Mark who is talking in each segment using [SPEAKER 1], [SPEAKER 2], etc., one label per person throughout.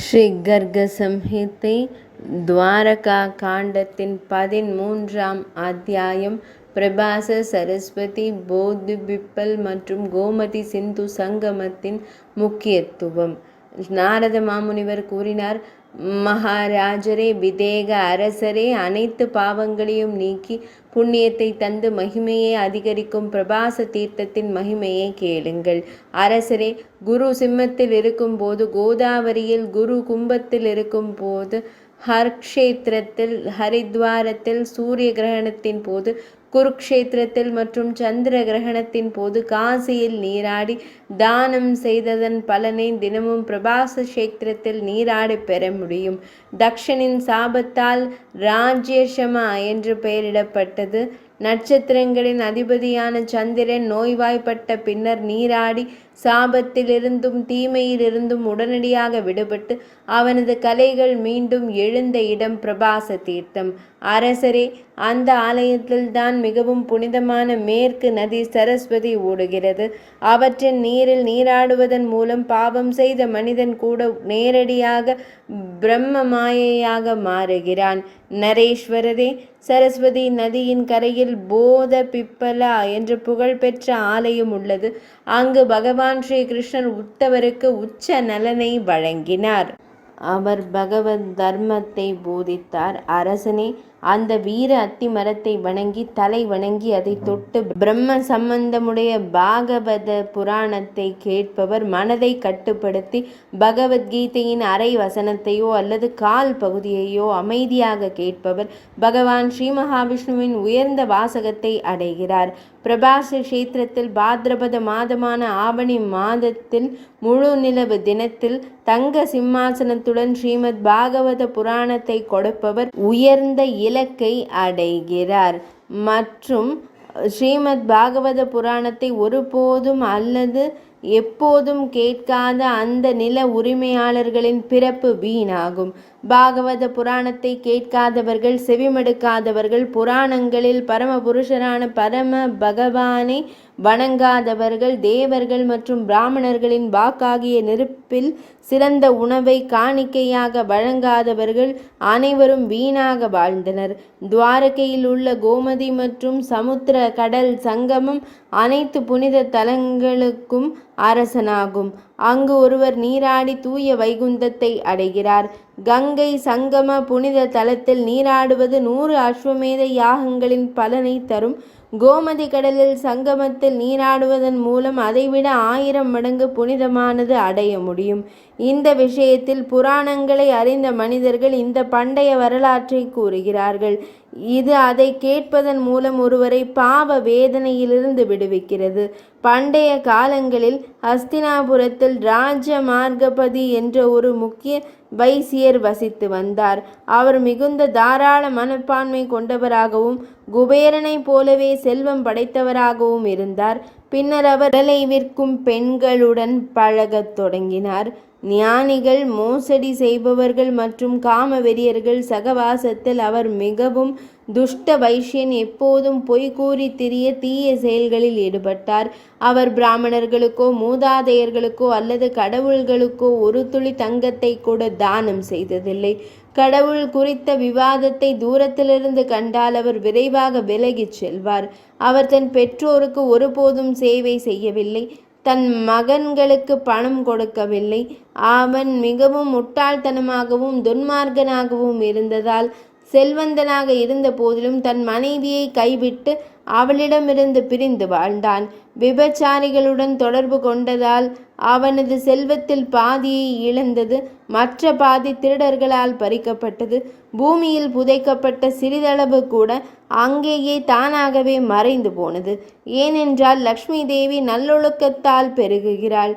[SPEAKER 1] ஸ்ரீ கர்க சம்ஹிதை துவாரகா காண்டத்தின் 13ஆம் அத்தியாயம் பிரபாச சரஸ்வதி போதி பிப்பல் மற்றும் கோமதி சிந்து சங்கமத்தின் முக்கியத்துவம். நாரத மாமுனிவர் கூறினார், மகாராஜரே, விதேக அரசரே, அனைத்து பாவங்களையும் நீக்கி புண்ணியத்தை தந்து மகிமையை அதிகரிக்கும் பிரபாச தீர்த்தத்தின் மகிமையை கேளுங்கள். அரசரே, குரு சிம்மத்தில் இருக்கும்போது, கோதாவரியில் குரு கும்பத்தில் இருக்கும்போது, ஹர்க்ஷேத்திரத்தில், ஹரித்வாரத்தில் சூரிய கிரகணத்தின் போது, குருக்ஷேத்திரத்தில் மற்றும் சந்திர கிரகணத்தின் போது காசியில் நீராடி தானம் செய்ததன் பலனை தினமும் பிரபாச கஷேத்திரத்தில் நீராடி பெற முடியும். தக்ஷனின் சாபத்தால் ராஜ்யஷமா என்று பெயரிடப்பட்டது. நட்சத்திரங்களின் அதிபதியான சந்திரன் நோய்வாய்ப்பட்ட பின்னர் நீராடி சாபத்திலிருந்தும் தீமையிலிருந்தும் உடனடியாக விடுபட்டு அவனது கலைகள் மீண்டும் எழுந்த இடம் பிரபாச தீர்த்தம். அரசரே, அந்த ஆலயத்தில்தான் மிகவும் புனிதமான மேற்கு நதி சரஸ்வதி ஓடுகிறது. அவற்றின் நீரில் நீராடுவதன் மூலம் பாவம் செய்த மனிதன் கூட நேரடியாக பிரம்ம மாயையாக மாறுகிறான். நரேஸ்வரரே, சரஸ்வதி நதியின் கரையில் போத பிப்பலா என்று புகழ்பெற்ற ஆலயம் உள்ளது. அங்கு பகவான் ஸ்ரீ கிருஷ்ணர் உத்தவருக்கு உச்ச நலனை வழங்கினார். அவர் பகவத் தர்மத்தை போதித்தார். அரசனே, அந்த வீர அத்தி மரத்தை வணங்கி தலை வணங்கி அதை தொட்டு பிரம்ம சம்பந்தமுடைய பாகவத புராணத்தை கேட்பவர் மனதை கட்டுப்படுத்தி பகவத்கீதையின் அரை வசனத்தையோ அல்லது கால் பகுதியையோ அமைதியாக கேட்பவர் பகவான் ஸ்ரீ மகாவிஷ்ணுவின் உயர்ந்த வாசகத்தை அடைகிறார். பிரபாச கஷேத்திரத்தில் பாத்ரபத மாதமான ஆவணி மாதத்தில் முழு நிலவு தினத்தில் தங்க சிம்மாசனத்துடன் ஸ்ரீமத் பாகவத புராணத்தை கொடுப்பவர் உயர்ந்த இலக்கை அடைகிறார். மற்றும் ஸ்ரீமத் பாகவத புராணத்தை ஒருபோதும் அல்லது எப்போதும் கேட்காத அந்த நில உரிமையாளர்களின் பிறப்பு வீணாகும். பாகவத புராணத்தை கேட்காதவர்கள், செவிமடுக்காதவர்கள், புராணங்களில் பரமபுருஷரான பரம பகவானை வணங்காதவர்கள், தேவர்கள் மற்றும் பிராமணர்களின் வாக்காகிய நெருப்பில் சிறந்த உணவை காணிக்கையாக வழங்காதவர்கள் அனைவரும் வீணாக வாழ்ந்தனர். துவாரகையில் உள்ள கோமதி மற்றும் சமுத்திர கடல் சங்கமம் அனைத்து புனித தலங்களுக்கும் அரசனாகும். அங்கு ஒருவர் நீராடி தூய வைகுந்தத்தை அடைகிறார். கங்கை சங்கம புனித தலத்தில் நீராடுவது 100 அஸ்வமேத யாகங்களின் பலனை தரும். கோமதி கடலில் சங்கமத்தில் நீராடுவதன் மூலம் அதைவிட 1000 மடங்கு புனிதமானது அடைய முடியும். இந்த விஷயத்தில் புராணங்களை அறிந்த மனிதர்கள் இந்த பண்டைய வரலாற்றை கூறுகிறார்கள். இது அதை கேட்பதன் மூலம் ஒருவரை பாவ வேதனையிலிருந்து விடுவிக்கிறது. பண்டைய காலங்களில் ஹஸ்தினாபுரத்தில் ராஜ மார்கபதி என்ற ஒரு முக்கிய வைசியர் வசித்து வந்தார். அவர் மிகுந்த தாராள மனப்பான்மை கொண்டவராகவும் குபேரனை போலவே செல்வம் படைத்தவராகவும் இருந்தார். பின்னர் அவர் உடலை விற்கும் பெண்களுடன் பழகத் தொடங்கினார். ஞானிகள், மோசடி செய்பவர்கள் மற்றும் காம வெறியர்கள் சகவாசத்தில் அவர் மிகவும் துஷ்ட வைஷ்யன். எப்போதும் பொய் கூறி திரிய தீய செயல்களில் ஈடுபட்டார். அவர் பிராமணர்களுக்கோ மூதாதையர்களுக்கோ அல்லது கடவுள்களுக்கோ ஒரு துளி தங்கத்தை கூட தானம் செய்ததில்லை. கடவுள் குறித்த விவாதத்தை தூரத்திலிருந்து கண்டால் அவர் விரைவாக விலகிச் செல்வார். அவர் தன் பெற்றோருக்கு ஒருபோதும் சேவை செய்யவில்லை. தன் மகன்களுக்கு பணம் கொடுக்கவில்லை. அவன் மிகவும் முட்டாள்தனமாகவும் துன்மார்க்கனாகவும் இருந்ததால் செல்வந்தனாக இருந்த போதிலும் தன் மனைவியை கைவிட்டு அவளிடமிருந்து பிரிந்து வாழ்ந்தான். விபச்சாரிகளுடன் தொடர்பு கொண்டதால் அவனது செல்வத்தில் பாதியை இழந்தது. மற்ற பாதி திருடர்களால் பறிக்கப்பட்டது. பூமியில் புதைக்கப்பட்ட சிறிதளவு கூட அங்கேயே தானாகவே மறைந்து போனது. ஏனென்றால் லக்ஷ்மி தேவி நல்லொழுக்கத்தால் பெருகுகிறாள்,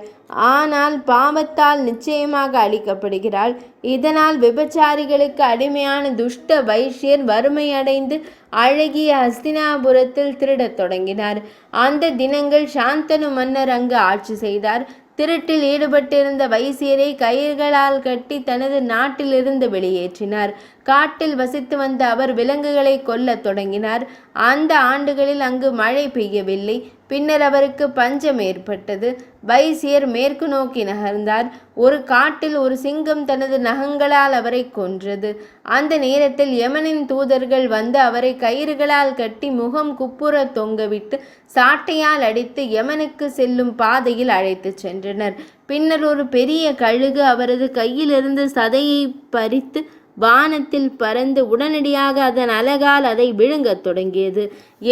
[SPEAKER 1] ஆனால் பாவத்தால் நிச்சயமாக அழிக்கப்படுகிறாள். இதனால் விபச்சாரிகளுக்கு அடிமையான துஷ்ட வைஷ்யர் வறுமையடைந்து அழகிய ஹஸ்தினாபுரத்தில் திருடத் தொடங்கினார். அந்த தினங்கள் சாந்தனு மன்னர் அங்கு ஆட்சி செய்தார். திருட்டில் ஈடுபட்டிருந்த வைசியரை கயிர்களால் கட்டி தனது நாட்டிலிருந்து வெளியேற்றினார். காட்டில் வசித்து வந்த அவர் விலங்குகளை கொல்லத் தொடங்கினார். அந்த ஆண்டுகளில் அங்கு மழை பெய்யவில்லை. பின்னர் அவருக்கு பஞ்சம் ஏற்பட்டது. வைசியர் மேற்கு நோக்கி நகர்ந்தார். ஒரு காட்டில் ஒரு சிங்கம் தனது நகங்களால் அவரை கொன்றது. அந்த நேரத்தில் யமனின் தூதர்கள் வந்து அவரை கயிறுகளால் கட்டி முகம் குப்புற தொங்கவிட்டு சாட்டையால் அடித்து யமனுக்கு செல்லும் பாதையில் அழைத்துச் சென்றனர். பின்னர் ஒரு பெரிய கழுகு அவரது கையிலிருந்து சதையை பறித்து வானத்தில் பறந்து உடனடியாக அதன் அலகால் அதை விழுங்கத் தொடங்கியது.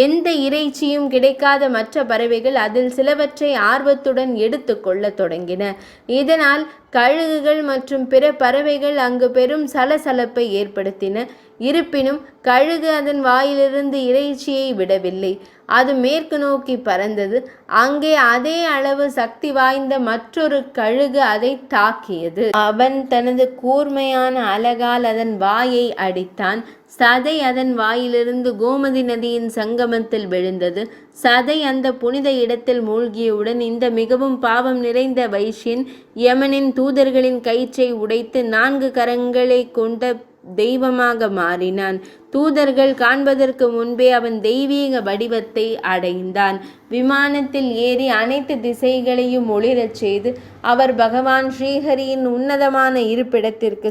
[SPEAKER 1] எந்த இறைச்சியும் கிடைக்காத மற்ற பறவைகள் அதில் சிலவற்றை ஆர்வத்துடன் எடுத்து கொள்ளத் தொடங்கின. இதனால் கழுகுகள் மற்றும் பிற பறவைகள் அங்கு பெரும் சலசலப்பை ஏற்படுத்தின. இருப்பினும் கழுகு அதன் வாயிலிருந்து இறைச்சியை விடவில்லை. அது மேற்கு நோக்கி பறந்தது. அங்கே அதே அளவு சக்தி வாய்ந்த மற்றொரு கழுகு அதை தாக்கியது. அவன் தனது கூர்மையான அலகால் அதன் வாயை அடித்தான். சதை அதன் வாயிலிருந்து கோமதி நதியின் சங்கமத்தில் விழுந்தது. சதை அந்த புனித இடத்தில் மூழ்கியவுடன் இந்த மிகவும் பாவம் நிறைந்த வைஷ்யன் யமனின் தூதர்களின் கயிற்றை உடைத்து 4 கரங்களை கொண்ட தெய்வமாக மாறினான். தூதர்கள் காண்பதற்கு முன்பே அவன் தெய்வீக வடிவத்தை அடைந்தான். விமானத்தில் ஏறி அனைத்து திசைகளையும் ஒளிரச் செய்து அவர் பகவான் ஸ்ரீஹரியின் உன்னதமான இருப்பிடத்திற்கு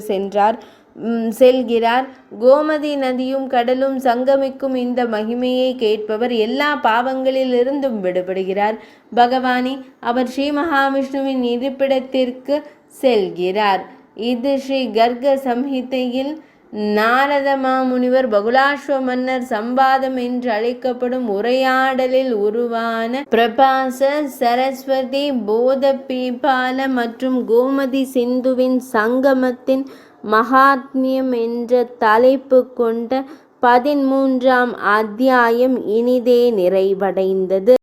[SPEAKER 1] செல்கிறார். கோமதி நதியும் கடலும் சங்கமிக்கும் இந்த மகிமையை கேட்பவர் எல்லா பாவங்களிலிருந்தும் விடுபடுகிறார். பகவானே, அவர் ஸ்ரீ மகாவிஷ்ணுவின் இருப்பிடத்திற்கு செல்கிறார். இது ஸ்ரீ கர்க சம்ஹிதையில் நாரத மாமுனிவர் பகுலாஸ்வ மன்னர் சம்பாதம் என்று அழைக்கப்படும் உரையாடலில் உருவான பிரபாச சரஸ்வதி போத பீபால மற்றும் கோமதி சிந்துவின் சங்கமத்தின் மகாத்மியம் என்ற தலைப்பு கொண்ட 13ஆம் அத்தியாயம் இனிதே நிறைவடைந்தது.